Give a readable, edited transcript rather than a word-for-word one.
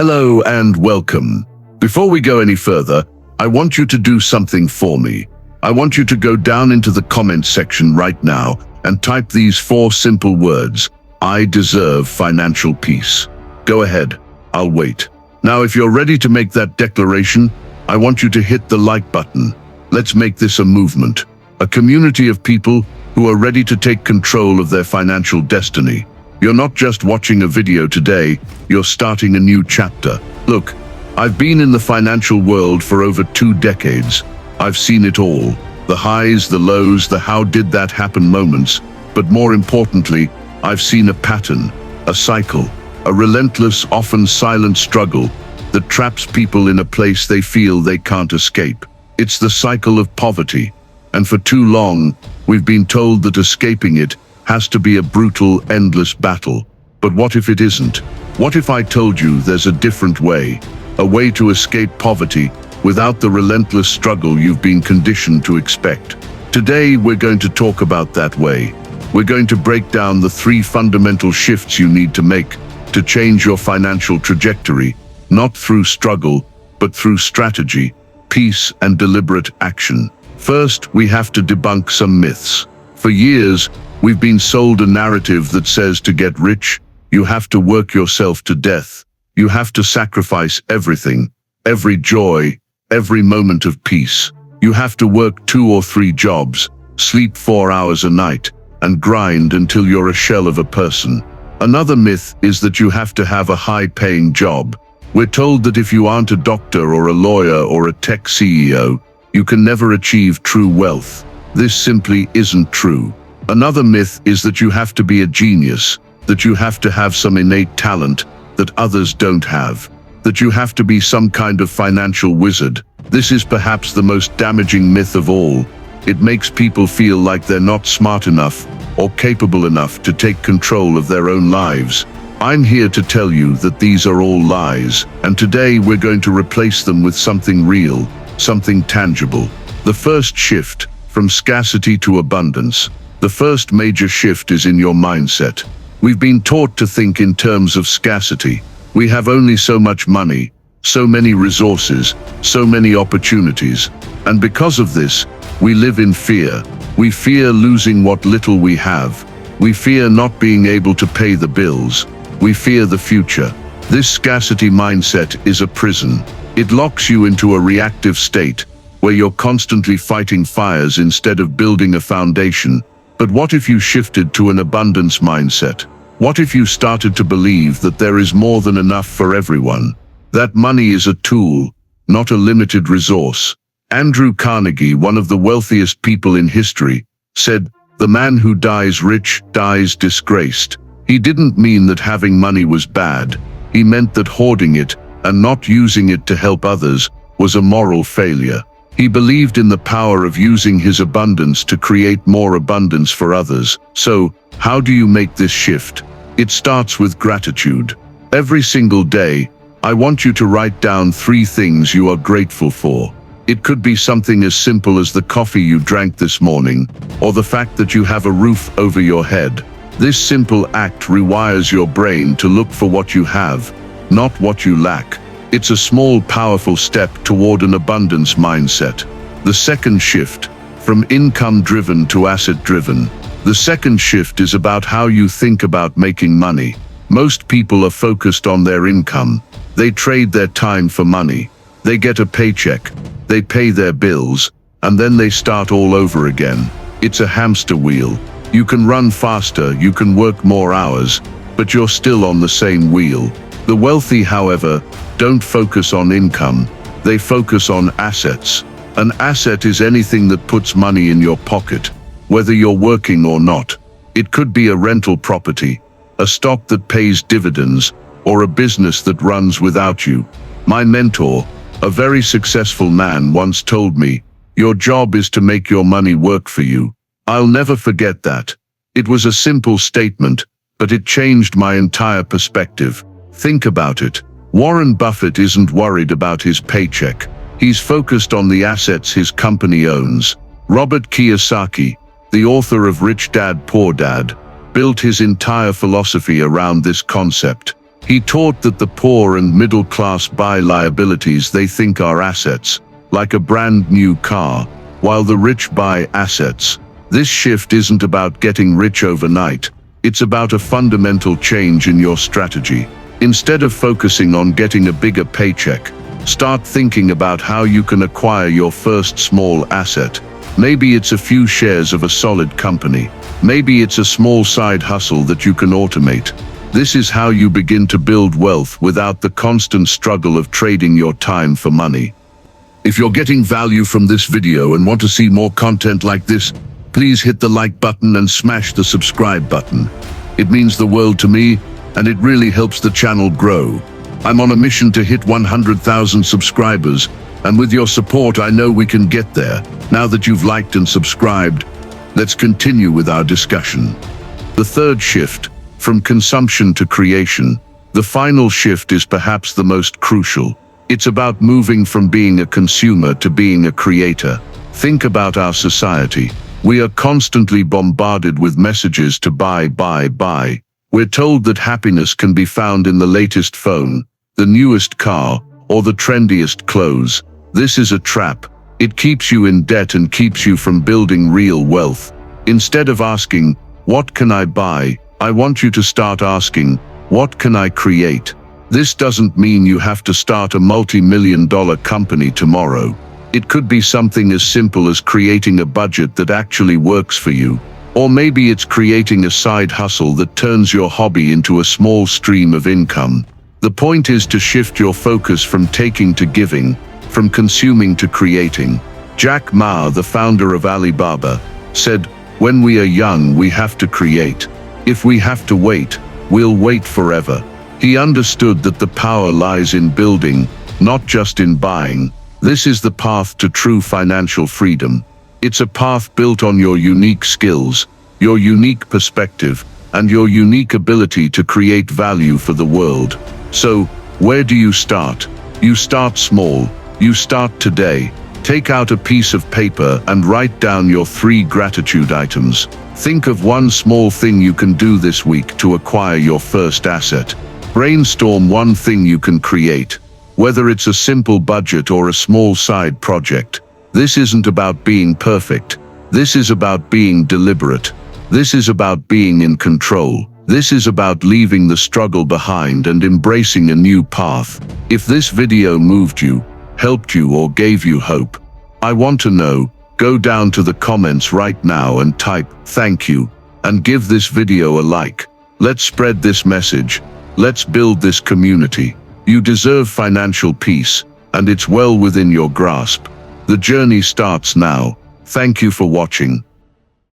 Hello and welcome. Before we go any further, I want you to do something for me. I want you to go down into the comments section right now and type these 4 simple words. I deserve financial peace. Go ahead, I'll wait. Now, if you're ready to make that declaration, I want you to hit the like button. Let's make this a movement, a community of people who are ready to take control of their financial destiny. You're not just watching a video today, you're starting a new chapter. Look, I've been in the financial world for over 2 decades. I've seen it all. The highs, the lows, the how did that happen moments. But more importantly, I've seen a pattern, a cycle, a relentless, often silent struggle that traps people in a place they feel they can't escape. It's the cycle of poverty. And for too long, we've been told that escaping it has to be a brutal, endless battle. But what if it isn't? What if I told you there's a different way? A way to escape poverty without the relentless struggle you've been conditioned to expect. Today, we're going to talk about that way. We're going to break down the 3 fundamental shifts you need to make to change your financial trajectory, not through struggle, but through strategy, peace, and deliberate action. First, we have to debunk some myths. For years, we've been sold a narrative that says to get rich, you have to work yourself to death. You have to sacrifice everything, every joy, every moment of peace. You have to work 2 or 3 jobs, sleep 4 hours a night, and grind until you're a shell of a person. Another myth is that you have to have a high-paying job. We're told that if you aren't a doctor or a lawyer or a tech CEO, you can never achieve true wealth. This simply isn't true. Another myth is that you have to be a genius, that you have to have some innate talent that others don't have, that you have to be some kind of financial wizard. This is perhaps the most damaging myth of all. It makes people feel like they're not smart enough or capable enough to take control of their own lives. I'm here to tell you that these are all lies, and today we're going to replace them with something real, something tangible. The first shift, from scarcity to abundance. The first major shift is in your mindset. We've been taught to think in terms of scarcity. We have only so much money, so many resources, so many opportunities. And because of this, we live in fear. We fear losing what little we have. We fear not being able to pay the bills. We fear the future. This scarcity mindset is a prison. It locks you into a reactive state, where you're constantly fighting fires instead of building a foundation. But what if you shifted to an abundance mindset? What if you started to believe that there is more than enough for everyone? That money is a tool, not a limited resource. Andrew Carnegie, one of the wealthiest people in history, said, "The man who dies rich dies disgraced." He didn't mean that having money was bad. He meant that hoarding it and not using it to help others was a moral failure. He believed in the power of using his abundance to create more abundance for others. So, how do you make this shift? It starts with gratitude. Every single day, I want you to write down 3 things you are grateful for. It could be something as simple as the coffee you drank this morning, or the fact that you have a roof over your head. This simple act rewires your brain to look for what you have, not what you lack. It's a small, powerful step toward an abundance mindset. The second shift, from income-driven to asset-driven. The second shift is about how you think about making money. Most people are focused on their income. They trade their time for money. They get a paycheck, they pay their bills, and then they start all over again. It's a hamster wheel. You can run faster, you can work more hours, but you're still on the same wheel. The wealthy, however, don't focus on income. They focus on assets. An asset is anything that puts money in your pocket, whether you're working or not. It could be a rental property, a stock that pays dividends, or a business that runs without you. My mentor, a very successful man, once told me, "Your job is to make your money work for you." I'll never forget that. It was a simple statement, but it changed my entire perspective. Think about it. Warren Buffett isn't worried about his paycheck. He's focused on the assets his company owns. Robert Kiyosaki, the author of Rich Dad, Poor Dad, built his entire philosophy around this concept. He taught that the poor and middle class buy liabilities they think are assets, like a brand new car, while the rich buy assets. This shift isn't about getting rich overnight. It's about a fundamental change in your strategy. Instead of focusing on getting a bigger paycheck, start thinking about how you can acquire your first small asset. Maybe it's a few shares of a solid company. Maybe it's a small side hustle that you can automate. This is how you begin to build wealth without the constant struggle of trading your time for money. If you're getting value from this video and want to see more content like this, please hit the like button and smash the subscribe button. It means the world to me, and it really helps the channel grow. I'm on a mission to hit 100,000 subscribers, and with your support I know we can get there. Now that you've liked and subscribed, let's continue with our discussion. The third shift, from consumption to creation. The final shift is perhaps the most crucial. It's about moving from being a consumer to being a creator. Think about our society. We are constantly bombarded with messages to buy, buy, buy. We're told that happiness can be found in the latest phone, the newest car, or the trendiest clothes. This is a trap. It keeps you in debt and keeps you from building real wealth. Instead of asking, "What can I buy?" I want you to start asking, "What can I create?" This doesn't mean you have to start a multi-million-dollar company tomorrow. It could be something as simple as creating a budget that actually works for you. Or maybe it's creating a side hustle that turns your hobby into a small stream of income. The point is to shift your focus from taking to giving, from consuming to creating. Jack Ma, the founder of Alibaba, said, "When we are young, we have to create. If we have to wait, we'll wait forever." He understood that the power lies in building, not just in buying. This is the path to true financial freedom. It's a path built on your unique skills, your unique perspective, and your unique ability to create value for the world. So, where do you start? You start small. You start today. Take out a piece of paper and write down your 3 gratitude items. Think of one small thing you can do this week to acquire your first asset. Brainstorm one thing you can create, whether it's a simple budget or a small side project. This isn't about being perfect. This is about being deliberate. This is about being in control. This is about leaving the struggle behind and embracing a new path. If this video moved you, helped you, or gave you hope, I want to know. Go down to the comments right now and type "thank you" and give this video a like. Let's spread this message. Let's build this community. You deserve financial peace, and it's well within your grasp. The journey starts now. Thank you for watching.